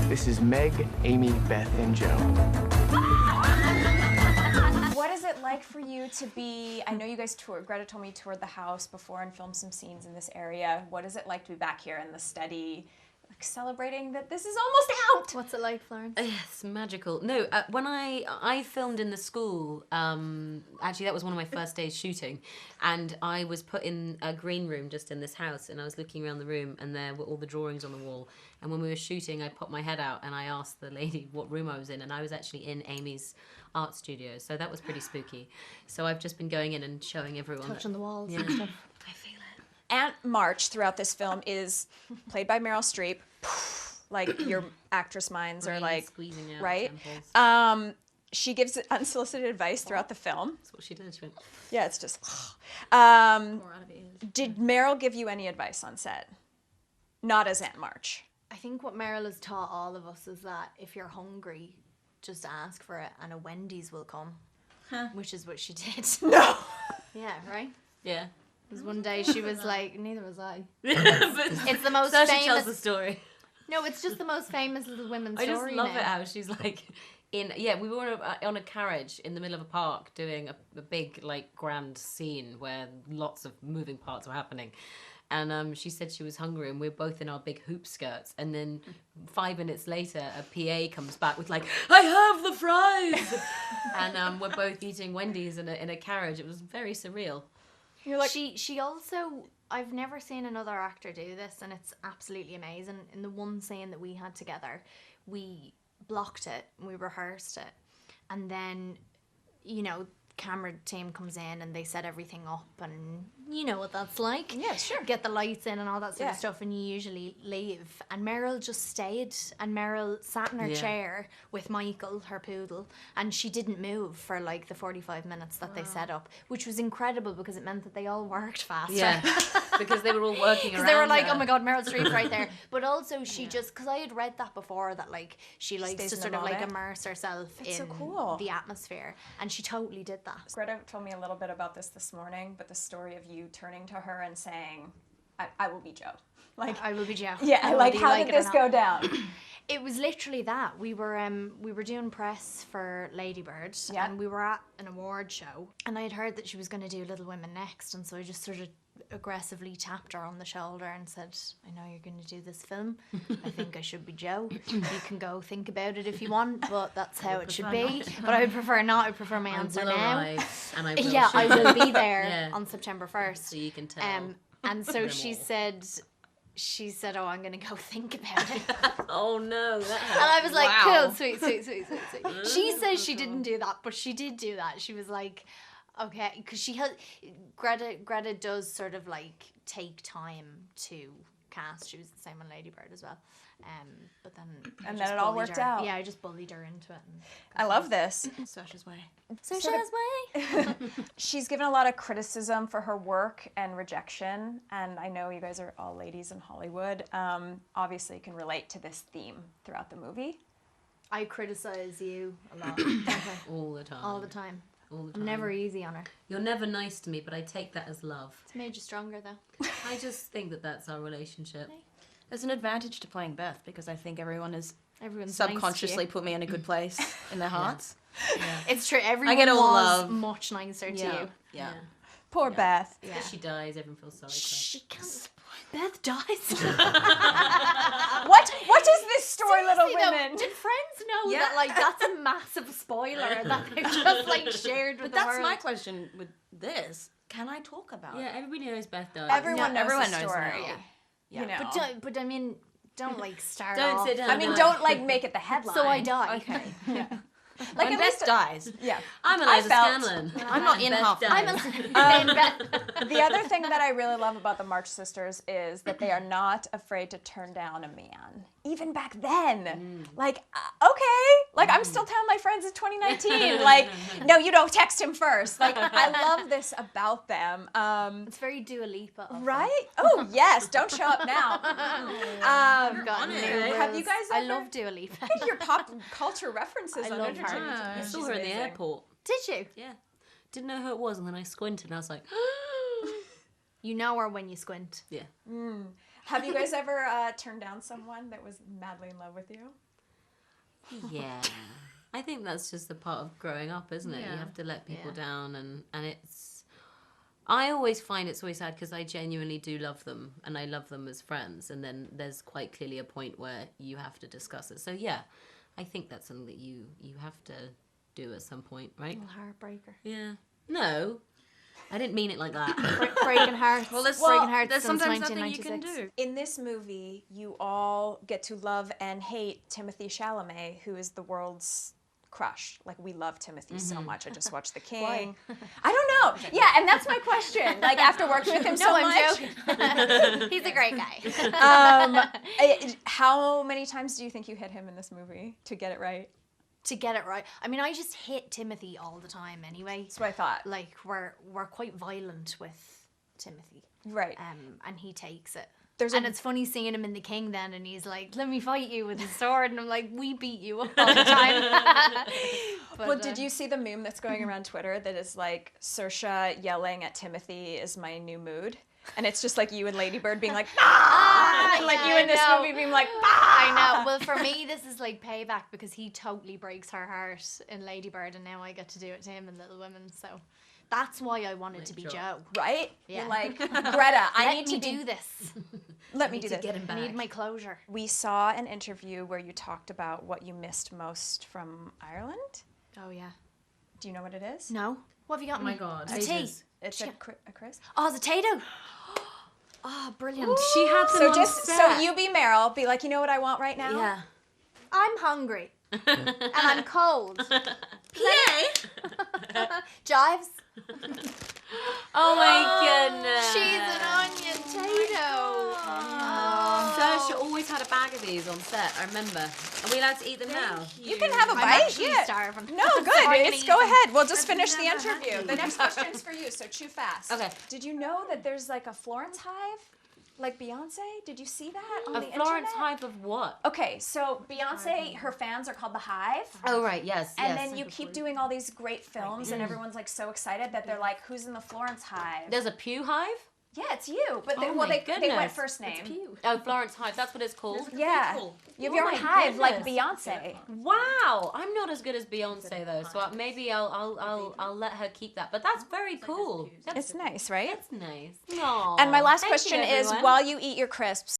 This is Meg, Amy, Beth, and Joe. What is it like for you to be, I know you guys toured, Greta told me you toured the house before and filmed some scenes in this area. What is it like to be back here in the study, like celebrating that this is almost out? What's it like, Florence? It's magical. No, when I filmed in the school, actually that was one of my first days shooting, and I was put in a green room just in this house, and I was looking around the room, and there were all the drawings on the wall. And when we were shooting, I popped my head out and I asked the lady what room I was in, and I was actually in Amy's art studio, so that was pretty spooky. So I've just been going in and showing everyone. Touching the walls and stuff. I feel it. Aunt March throughout this film is played by Meryl Streep. Like your actress minds are like, squeezing out right? temples. She gives unsolicited advice throughout the film. That's what she did. She went, Yeah, it's just. More out of it. Did Meryl give you any advice on set? Not as Aunt March. I think what Meryl has taught all of us is that if you're hungry, just ask for it and a Wendy's will come. Which is what she did. No. Yeah, right? yeah. Because one day she was like, neither was I. It's It's the most so she famous. tells the story. No, it's just the most famous Little Women I story. just love now. it how she's like we were on a carriage in the middle of a park doing a big like grand scene where lots of moving parts were happening, and she said she was hungry, and we're both in our big hoop skirts, and then 5 minutes later a PA comes back with like, I have the fries, and we're both eating Wendy's in a carriage. It was very surreal. You're like, She also, I've never seen another actor do this, and it's absolutely amazing. In the one scene that we had together, we blocked it, we rehearsed it, and then, you know, camera team comes in and they set everything up, and you know what that's like. Yeah, sure. Get the lights in and all that sort Yeah. of stuff, and you usually leave. And Meryl just stayed, and Meryl sat in her chair with Michael, her poodle, and she didn't move for like the 45 minutes that they set up, which was incredible because it meant that they all worked faster. Yeah, because they were all working around. Because they were like, her. oh my god, Meryl Streep right there. But also she just, because I had read that before, that like she likes stays to in the sort of like moment. immerse herself That's so in cool. the atmosphere. And she totally did that. Greta told me a little bit about this morning, but the story of you turning to her and saying, I will be Joe. Like, I will be Joe. yeah, Whether like you how like did it or this not. go down? It was literally that. We were doing press for Lady Bird, Yeah. and we were at an award show, and I had heard that she was going to do Little Women next, and so I just sort of aggressively tapped her on the shoulder and said, I know you're going to do this film. I think I should be Joe. You can go think about it if you want, but that's how it should be. But I would prefer not. I prefer my I answer will now. arrive, and I will Yeah, I shoot. will be there Yeah. on September 1st. So you can tell. And so them she all. said, oh, I'm going to go think about it. Oh no, that And I was like, wow. cool, sweet. She says she didn't do that, but she did do that. She was like, okay, because Greta does sort of like take time to cast. She was the same on Lady Bird as well. But then I And just then it all bullied worked her. out. Yeah, I just bullied her into it. I love this. Saoirse's way. Saoirse's way. She's given a lot of criticism for her work and rejection, and I know you guys are all ladies in Hollywood. Obviously, you can relate to this theme throughout the movie. I criticize you a lot. all the time. All the time. All the time. I'm never easy on her. You're never nice to me, but I take that as love. It's made you stronger though. I just think that that's our relationship. There's an advantage to playing Beth because I think everyone's Everyone's nice to subconsciously you. put me in a good place in their hearts. It's true. Everyone get all was love. much nicer to you. Yeah. Poor Beth. Yeah. If she dies, everyone feels sorry for her. She can't. Beth dies. What is this story, Little Seriously, though, Women? did friends know Yeah. that like that's a massive spoiler that they've just like shared with But the that's world? my question with this. Can I talk about Yeah, it? everybody knows Beth dies. Everyone knows everyone the knows story. now. Yeah. You know. But I mean, don't like start Don't off. sit down. I mean, and don't like make it the headline. So I die. Okay. Like When at Beth least, dies, yeah. I'm Eliza felt- Scanlen. I'm not in Beth half. dies. I'm a The other thing that I really love about the March Sisters is that they are not afraid to turn down a man. Even back then. Like, okay. Like, I'm still telling my friends it's 2019. Like, no, you don't text him first. Like, I love this about them. It's very Dua Lipa. of them. Right? Oh, yes. Don't show up now. Got new Have rules. you guys I ever- love Dua Lipa. Your pop culture references I on love Entertainment. her. I She's saw her in the amazing. airport. Did you? Yeah. Didn't know who it was, and then I squinted and I was like, You know her when you squint. yeah. Have you guys ever turned down someone that was madly in love with you? Yeah. I think that's just a part of growing up, isn't it? You Yeah. have to let people down, and it's. I always find it's always sad because I genuinely do love them, and I love them as friends, and then there's quite clearly a point where you have to discuss it. So yeah, I think that's something that you have to do at some point, right? Heartbreaker. Yeah. No, I didn't mean it like that. Breaking hearts. Well, there's breaking hearts there's since sometimes nothing you 1996. can do. In this movie, you all get to love and hate Timothée Chalamet, who is the world's crush. Like, we love Timothy so much. I just watched The King. I don't know. Yeah, and that's my question. Like, after working with him so I'm much. joking. He's a great guy. How many times do you think you hit him in this movie to get it right? To get it right. I mean, I just hit Timothy all the time anyway. That's what I thought. Like, we're quite violent with Timothy. Right. And he takes it. And it's funny seeing him in The King then, and he's like, let me fight you with his sword. And I'm like, we beat you up all the time. Well, did you see the meme that's going around Twitter that is like, Saoirse yelling at Timothy is my new mood? And it's just like you and Lady Bird being like, ah! And like you in this movie being like, ah! I know. Well, for me, this is like payback because he totally breaks her heart in Lady Bird, and now I get to do it to him in Little Women. So that's why I wanted to be Joe. Right? Yeah. You're like, Greta, I Let need me to do this. Let me do this. Get him I back. need my closure. We saw an interview where you talked about what you missed most from Ireland. Oh, yeah. Do you know what it is? No? What have you got Oh me? my God. A tea. Ages. It's a Chris. Oh, it's a Tato. Oh, brilliant. She had them So on just set. so you be Meryl, be like, you know what I want right now? Yeah. I'm hungry. And I'm cold. Jives. Oh my goodness. She's an onion Tato. Saoirse always had a bag of these on set. I remember. Are we allowed to eat them now? You can have a I'm bite. actually Yeah. starving. No, good. Sorry, It's I'm go eating. ahead. We'll just finish the interview. The next question's for you, so chew fast. Okay. Did you know that there's like a Florence hive? Like Beyonce? Did you see that on A the Florence internet? hive of what? Okay, so Beyonce, her fans are called the Hive. Oh, right. Yes. And then you keep doing all these great films, and everyone's like so excited that they're like, "Who's in the Florence Hive?" There's a Pugh hive? Yeah, it's you. But they, Oh well, my they went goodness. first name. Oh, Florence Hive. That's what it's called? Yeah, you have your Oh own my hive like goodness. Beyonce. Wow. I'm not as good as Beyonce, though, so maybe I'll let her keep that. But that's very cool. It's nice, right? That's nice. Aw, And my last thank you, question is, everyone. while you eat your crisps,